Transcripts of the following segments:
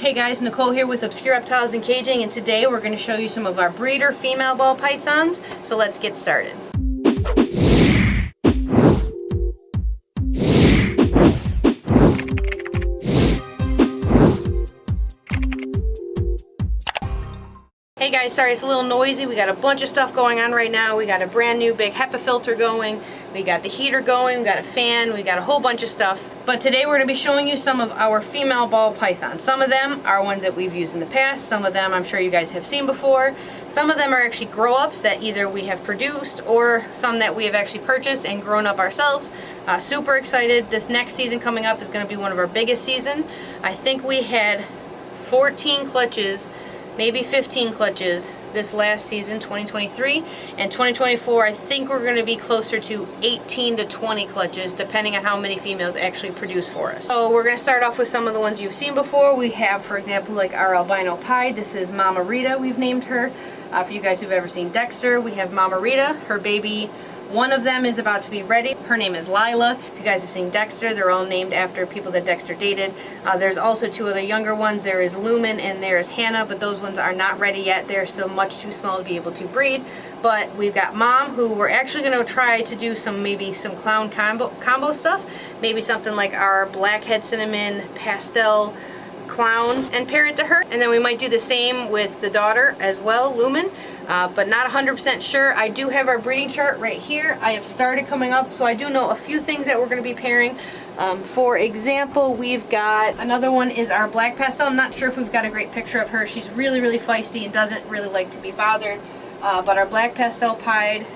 Hey guys, Nicole here with Obscure Reptiles and Caging, and today we're going to show you some of our breeder female ball pythons, so let's get started. Hey guys, sorry it's a little noisy. We got a bunch of stuff going on right now. We got a brand new big HEPA filter going. We got the heater going. We got a fan. We got a whole bunch of stuff. But today we're going to be showing you some of our female ball pythons. Some of them are ones that we've used in the past. Some of them I'm sure you guys have seen before. Some of them are actually grow-ups that either we have produced or some that we have actually purchased and grown up ourselves. Super excited. This next season coming up is going to be one of our biggest season. I think we had 14 clutches, maybe 15 clutches this last season, 2023, and 2024 I think we're going to be closer to 18 to 20 clutches depending on how many females actually produce for us. So we're going to start off with some of the ones you've seen before. We have, for example, like our albino pied. This is Mama Rita, we've named her. For you guys who've ever seen Dexter, we have Mama Rita. Her baby, one of them is about to be ready. Her name is Lila. If you guys have seen Dexter, they're all named after people that Dexter dated. There's also two other younger ones. There is Lumen and there is Hannah, but those ones are not ready yet. They're still much too small to be able to breed. But we've got Mom, who we're actually going to try to do maybe some clown combo stuff. Maybe something like our blackhead cinnamon pastel clown and pair it to her. And then we might do the same with the daughter as well, Lumen. But not 100% sure. I do have our breeding chart right here. I have started coming up, so I do know a few things that we're going to be pairing. For example, we've got another one is our black pastel. I'm not sure if we've got a great picture of her. She's really, really feisty and doesn't really like to be bothered. But our black pastel pied,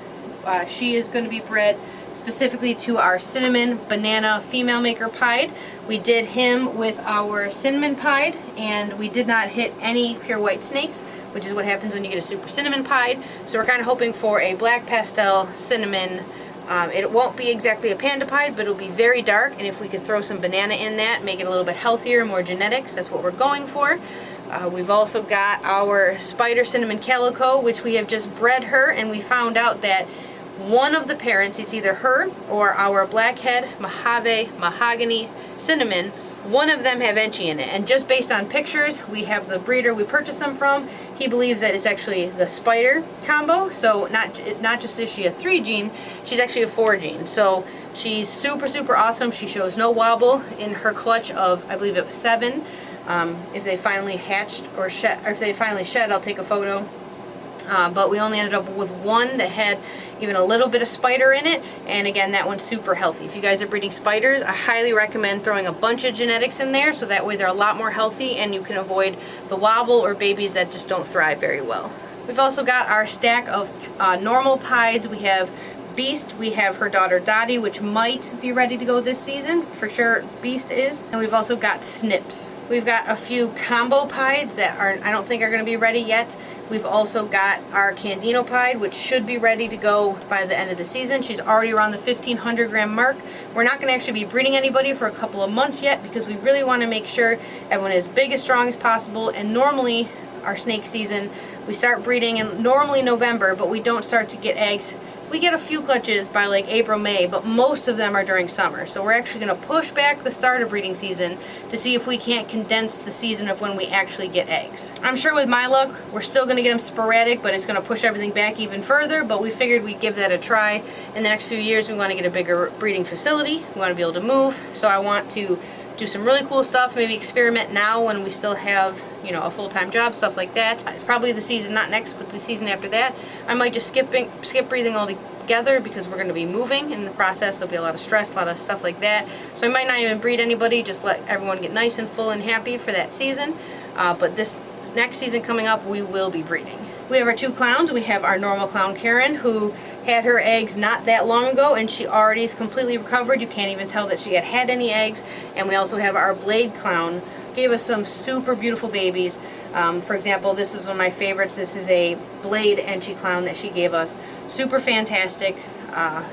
she is going to be bred specifically to our cinnamon banana female maker pied. We did him with our cinnamon pied, and we did not hit any pure white snakes, which is what happens when you get a super cinnamon pied. So we're kind of hoping for a black pastel cinnamon. It won't be exactly a panda pied, but it'll be very dark, and if we could throw some banana in that, make it a little bit healthier, more genetics, that's what we're going for. We've also got our spider cinnamon calico, which we have just bred her, and we found out that one of the parents, it's either her or our blackhead Mojave mahogany cinnamon, one of them have enchi in it, and just based on pictures, we have the breeder we purchased them from. He believes that it's actually the spider combo, so not just is she a 3 gene, she's actually a 4 gene. So she's super awesome. She shows no wobble in her clutch of, I believe it was 7. If they finally hatched or shed, or if they finally shed, I'll take a photo. But we only ended up with one that had even a little bit of spider in it, and again, that one's super healthy. If you guys are breeding spiders, I highly recommend throwing a bunch of genetics in there, so that way they're a lot more healthy and you can avoid the wobble or babies that just don't thrive very well. We've also got our stack of normal pieds. We have Beast, we have her daughter Dottie, which might be ready to go this season. For sure, Beast is. And we've also got Snips. We've got a few combo pieds that I don't think are going to be ready yet. We've also got our Candino pied, which should be ready to go by the end of the season. She's already around the 1,500 gram mark. We're not going to actually be breeding anybody for a couple of months yet because we really want to make sure everyone is big as strong as possible. And normally, our snake season, we start breeding in normally November, but we don't start to get eggs. We get a few clutches by like April, May, but most of them are during summer. So we're actually going to push back the start of breeding season to see if we can't condense the season of when we actually get eggs. I'm sure with my luck, we're still going to get them sporadic, but it's going to push everything back even further, but we figured we'd give that a try. In the next few years, we want to get a bigger breeding facility. We want to be able to move, so I want to do some really cool stuff, maybe experiment now when we still have, you know, a full-time job, stuff like that. It's probably the season, not next, but the season after that. I might just skip breathing altogether because we're going to be moving. In the process, there'll be a lot of stress, a lot of stuff like that. So I might not even breed anybody, just let everyone get nice and full and happy for that season. But this next season coming up, we will be breeding. We have our 2 clowns. We have our normal clown Karen, who had her eggs not that long ago, and she already is completely recovered. You can't even tell that she had any eggs. And we also have our blade clown. Gave us some super beautiful babies. For example, this is one of my favorites. This is a blade enchi clown that she gave us. Super fantastic.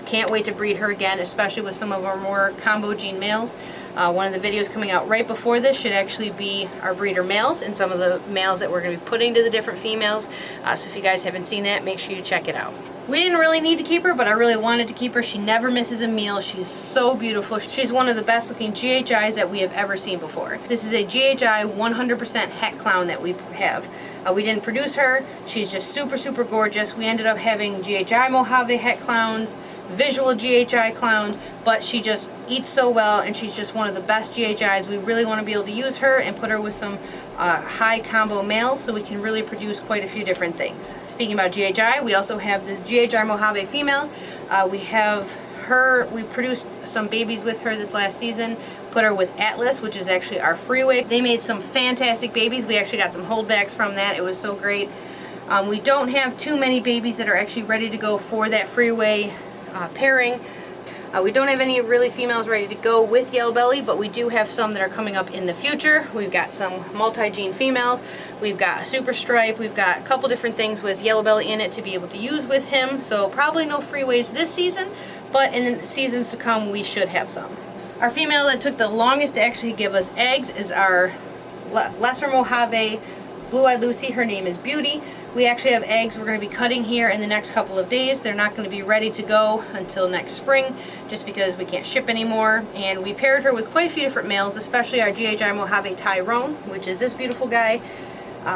Can't wait to breed her again, especially with some of our more combo gene males. One of the videos coming out right before this should actually be our breeder males and some of the males that we're going to be putting to the different females. So if you guys haven't seen that, make sure you check it out. We didn't really need to keep her, but I really wanted to keep her. She never misses a meal. She's so beautiful. She's one of the best looking GHIs that we have ever seen before. This is a GHI 100% het clown that we have. We didn't produce her. She's just super, super gorgeous. We ended up having GHI Mojave het clowns, visual GHI clowns, but she just eats so well, and she's just one of the best GHIs. We really want to be able to use her and put her with some high combo males so we can really produce quite a few different things. Speaking about GHI, we also have this GHI Mojave female. We have her, we produced some babies with her this last season. Put her with Atlas, which is actually our freeway. They made some fantastic babies. We actually got some holdbacks from that. It was so great. We don't have too many babies that are actually ready to go for that freeway pairing. We don't have any really females ready to go with Yellow Belly, but we do have some that are coming up in the future. We've got some multi-gene females. We've got a super stripe. We've got a couple different things with Yellow Belly in it to be able to use with him. So probably no freeways this season, but in the seasons to come, we should have some. Our female that took the longest to actually give us eggs is our Lesser Mojave Blue-Eyed Lucy. Her name is Beauty. We actually have eggs we're going to be cutting here in the next couple of days. They're not going to be ready to go until next spring just because we can't ship anymore. And we paired her with quite a few different males, especially our GHI Mojave Tyrone, which is this beautiful guy.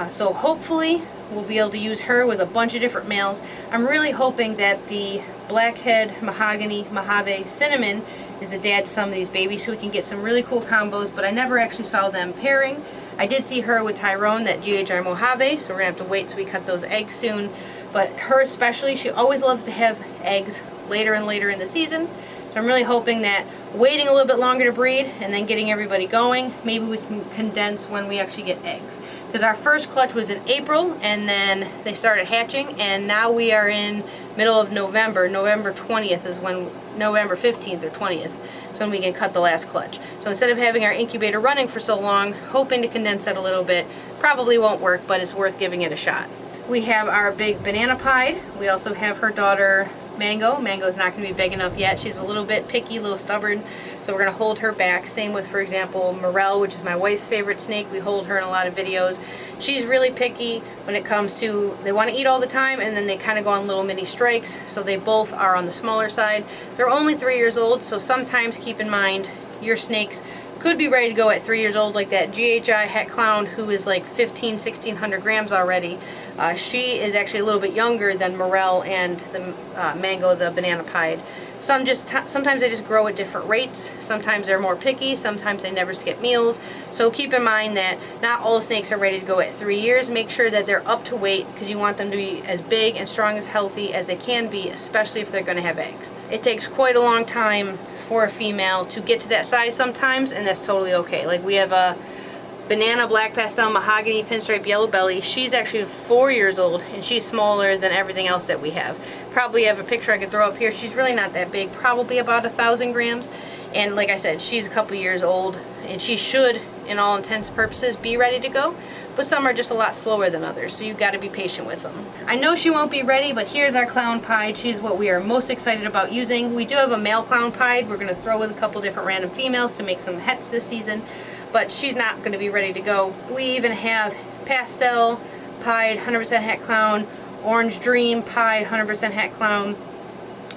So hopefully we'll be able to use her with a bunch of different males. I'm really hoping that the Blackhead Mahogany Mojave Cinnamon is the dad to some of these babies so we can get some really cool combos, but I never actually saw them pairing. I did see her with Tyrone, that GHI Mojave, so we're going to have to wait till we cut those eggs soon. But her especially, she always loves to have eggs later and later in the season. So I'm really hoping that waiting a little bit longer to breed and then getting everybody going, maybe we can condense when we actually get eggs. Because our first clutch was in April, and then they started hatching, and now we are in middle of November. November 20th is when, November 15th or 20th. When we can cut the last clutch. So instead of having our incubator running for so long, hoping to condense it a little bit, probably won't work, but it's worth giving it a shot. We have our big banana pied. We also have her daughter Mango. Mango's not going to be big enough yet. She's a little bit picky, a little stubborn, so we're going to hold her back. Same with, for example, Morel, which is my wife's favorite snake. We hold her in a lot of videos. She's really picky when it comes to, they want to eat all the time, and then they kind of go on little mini strikes, so they both are on the smaller side. They're only 3 years old, so sometimes keep in mind your snakes could be ready to go at 3 years old, like that GHI het clown who is like 1600 grams already. She is actually a little bit younger than Morel and the Mango, the banana pied. Sometimes they just grow at different rates. Sometimes they're more picky. Sometimes they never skip meals. So keep in mind that not all snakes are ready to go at 3 years. Make sure that they're up to weight because you want them to be as big and strong as healthy as they can be, especially if they're going to have eggs. It takes quite a long time for a female to get to that size sometimes, and that's totally okay. Like we have a banana black pastel mahogany pinstripe yellow belly. She's actually 4 years old, and she's smaller than everything else that we have. Probably have a picture I could throw up here. She's really not that big, probably about 1,000 grams. And like I said, she's a couple years old, and she should, in all intents and purposes, be ready to go. But some are just a lot slower than others, so you've got to be patient with them. I know she won't be ready, but here's our clown pied. She's what we are most excited about using. We do have a male clown pied. We're going to throw with a couple different random females to make some hets this season, but she's not going to be ready to go. We even have pastel pied 100% het clown, orange dream pied 100% het clown.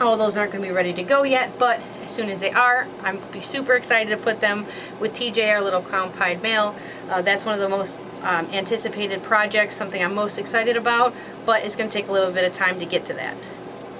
All those aren't going to be ready to go yet, but as soon as they are, I'm going to be super excited to put them with TJ, our little clown pied male. That's one of the most anticipated projects, something I'm most excited about, but it's going to take a little bit of time to get to that.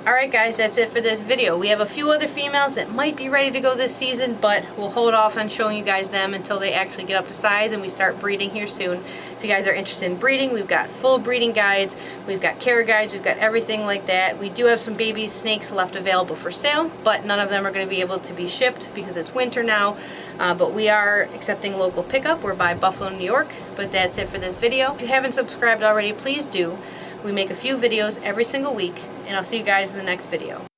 Alright guys, that's it for this video. We have a few other females that might be ready to go this season, but we'll hold off on showing you guys them until they actually get up to size and we start breeding here soon. If you guys are interested in breeding, we've got full breeding guides, we've got care guides, we've got everything like that. We do have some baby snakes left available for sale, but none of them are going to be able to be shipped because it's winter now. But we are accepting local pickup. We're by Buffalo, New York. But that's it for this video. If you haven't subscribed already, please do. We make a few videos every single week, and I'll see you guys in the next video.